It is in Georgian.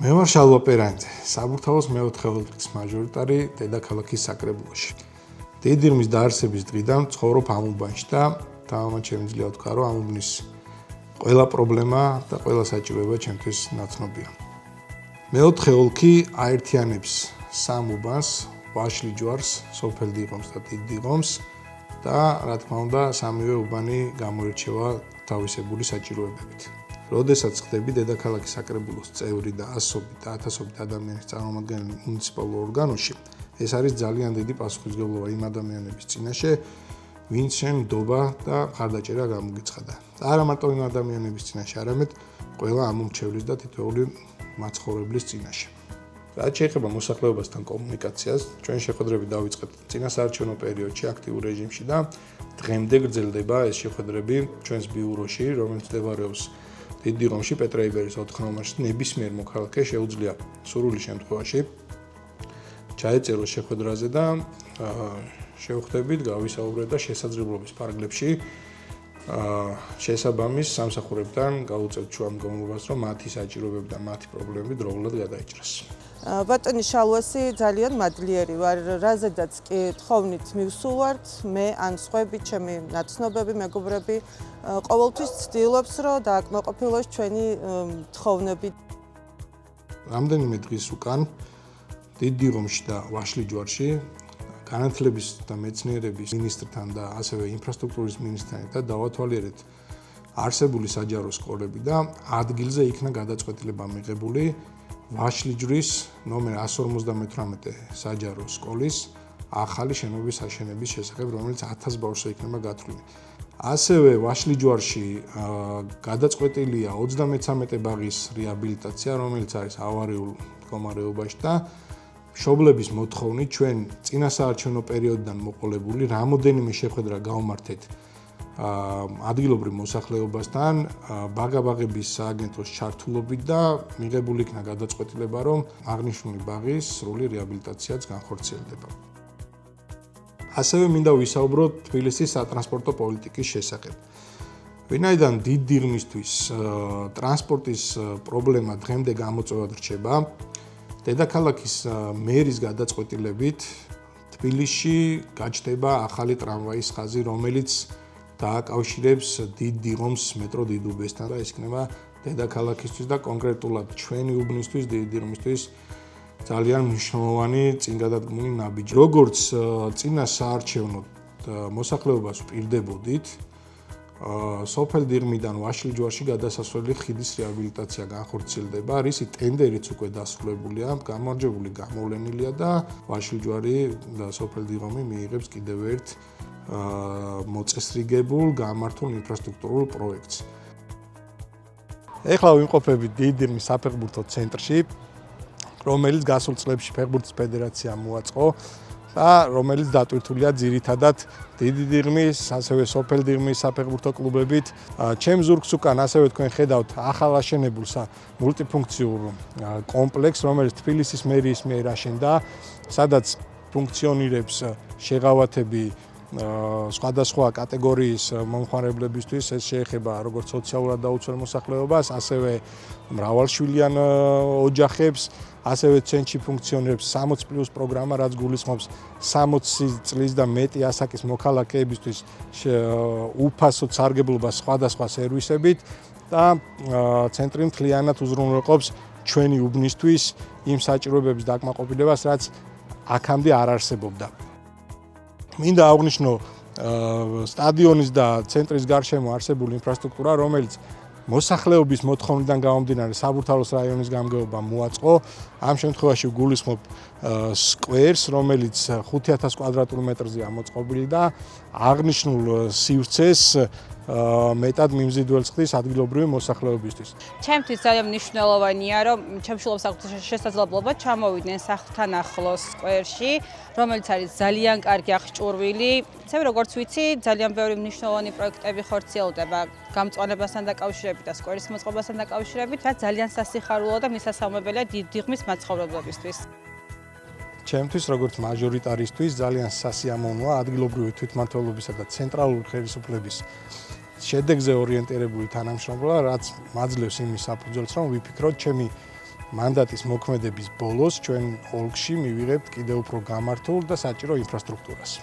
მე ვარ შალვა პერანიძე, საბურთალოს მეოთხე ოლქის მაჟორიტარი დედაქალაქის საკრებულოში. დედირმის დაარსების დღიდან ცხოვრობ ამ უბანში და თავად შემიძლია ვთქვა, რომ ამ უბნის ყველა პრობლემა და ყველა საჭიროება ჩემთვის ნაცნობია. მეოთხე ოლქი აერთიანებს სამ უბანს, ვაშლი ჯვარს, სოფელ დიღომს და დიდ დიღომს და რა თქმა უნდა, სამივე უბანი გამოირჩევა თავისებური საჭიროებებით. როდესაც ხდები დედაქალაქის საკრებულოს წევრი და ასობით და ათასობით ადამიანის წარმომადგენელი მუნიციპალურ ორგანოში, ეს არის ძალიან დიდი პასუხისმგებლობა იმ ადამიანების წინაშე, ვინც შენ ნდობა და ხარდაჭერა გამოგიცხადა. და არა მარტო იმ ადამიანების წინაშე, არამედ ყველა ამომრჩევლის და თითოეული მაცხოვრებლის წინაშე. რაც შეეხება მოსახლეობასთან კომუნიკაციას, ჩვენ შეხვედრები დავიწყეთ წინასაარჩევნო პერიოდში აქტიურ რეჟიმში და დღემდე გრძელდება ეს შეხვედრები ჩვენს ბიუროში, რომელიც მდებარეობს დიდ დიღომში, პეტრეიბერის 4 ნომერში. ნებისმიერ მოქალაქეს შეუძლია სრული შემთხვევაში ჩაეწეროს შეხვედრაზე და შევხვდებით, გავისაუბრეთ და შესაძლებლობის ფარგლებში შესაბამის სამსახურებთან გავუწევთ შუამდგომლობას, რომ მათი საჭიროებები და მათი პრობლემები დროულად გადაიჭრას. ბატონი შალვასი ძალიან მადლიერი ვარ, რაზედაც კი თხოვნით მივსულვართ, მე ან სხვები, ჩემი ნაცნობები, მეგობრები ყოველთვის ცდილობს, რომ დააკმაყოფილოს ჩვენი თხოვნები. რამდენიმე დღის უკან დიდ დიღომში და ვაშლი ჯვარში განათლების და მეცნიერების მინისტრთან და ასევე ინფრასტრუქტურის მინისტრთან ერთად დავათვალიერეთ არსებული საჯარო სკოლები და ადგილზე იქნა გადაწყვეტილება მიღებული ვაშლი ჯვრის ნომერ 158 საჯარო სკოლის ახალი შენობის აშენების შესახებ, რომელიც 1000 ბავშვზე იქნება გათვლილი. ასევე ვაშლი ჯვარში გადაწყვეტილია 33 ბაღის რეაბილიტაცია, რომელიც არის ავარიულ მდგომარეობაში და მშობლების მოთხოვნით ჩვენ წინასაარჩევნო პერიოდიდან მოყოლებული რამოდენიმე შეხვედრა გავმართეთ ადგილობრივ მოსახლეობასთან, ბაგაბაღების სააგენტოს ჩართულობით და მიღებული იქნა გადაწყვეტილება, რომ აღნიშნული ბაღის სრული რეაბილიტაციაც განხორციელდება. ასევე მინდა ვისაუბროთ თბილისის სატრანსპორტო პოლიტიკის შესახებ. ვინაიდან დიდ დიღმისთვის ტრანსპორტის პრობლემა დღემდე გამოწვევად რჩება, დედაქალაქის მერის გადაწყვეტილებით თბილისში გაჩნდება ახალი ტრამვაის ხაზი, რომელიც დააკავშირებს დიდ დიღომს მეტრო დიდუბესთან და ეს იქნება დედაქალაქისთვის და კონკრეტულად ჩვენი უბნისთვის, დიდ დიღმისთვის ძალიან მნიშვნელოვანი წინგადადგმული ნაბიჯი. როგორც წინა საარჩევნო მოსახლეობას ვპირდებოდით, სოფელ დიღმიდან ვაშლი ჯვარში გადასასვლელი ხიდის რეაბილიტაცია განხორციელდება, რისი ტენდერიც უკვე დასრულებულია, გამარჯვებული გამოვლენილია და ვაშლი ჯვარი და სოფელ დიღომი მიიღებს კიდევ ერთ მოწესრიგებულ გამართულ ინფრასტრუქტურულ პროექტს. ეხლა ვიმყოფებით დიდ დიღმის საფეხბურთო ცენტრში, რომელიც გასულ წლებში ფეხბურთის ფედერაციამ მოაწყო და რომელიც დატვირთულია ძირითადად დიდი დიღმის, ასევე სოფელ დიღმის საფეხბურთო კლუბებით. ჩემს ზურგს უკან ასევე თქვენ ხედავთ ახალ აშენებულ მულტიფუნქციურ კომპლექსს, რომელიც თბილისის მერიის მიერ აშენდა, სადაც ფუნქციონირებს შეღავათები სხვადასხვა კატეგორიის მომხმარებლებისთვის. ეს შეეხება როგორც სოციალურად დაუცველ მოსახლეობას, ასევე მრავალშვილიან ოჯახებს, ასევე ცენტრში ფუნქციონირებს 60+ პროგრამა, რაც გულისხმობს 60 წლის და მეტი ასაკის მოქალაქეებისთვის უფასოდ სარგებლობას სხვადასხვა სერვისებით და ცენტრი მთლიანად უზრუნველყოფს ჩვენი უბნისთვის იმ საჭიროებების დაკმაყოფილებას, რაც აქამდე არ არსებობდა. მინდა აღვნიშნო სტადიონის და ცენტრის გარშემო არსებული ინფრასტრუქტურა, რომელიც მოსახლეობის მოთხოვნიდან გამომდინარე საბურთალოს რაიონის გამგეობამ მოაწყო. ამ შემთხვევაში გულისხმობ სკვერს, რომელიც 5000 კვადრატულ მეტრზეა მოწყობილი და აღნიშნულ სივრცეს მეტად მიმზიდველს ხდის ადგილობრივი მოსახლეობისთვის. ჩემთვის ძალიან მნიშვნელოვანია, რომ ჩემს შვილებს აქვს შესაძლებლობა ჩამოვიდნენ სახლთან ახლოს სკვერში, რომელიც არის ძალიან კარგი აღჭურვილი. ისევე როგორც ვიცი, ძალიან ბევრი მნიშვნელოვანი პროექტები ხორციელდება გამწვანებასთან დაკავშირებით და სკვერის მოწყობასთან დაკავშირებით, რაც ძალიან სასიხარულოა და მისასალმებელია დიდ დიღმის მაცხოვრებლებისთვის. ჩემთვის როგორც მაჟორიტარისთვის ძალიან სასიამოვნოა ადგილობრივი თვითმმართველობისა და ცენტრალური ხელისუფლების შედეგზე ორიენტირებული თანამშრომლობა, რაც მაძლევს იმის საფუძველს, რომ ვიფიქროთ ჩემი მანდატის მოქმედების ბოლოს ჩვენ ოლქში მივიღებთ კიდევ უფრო გამართულ და საჭირო ინფრასტრუქტურას.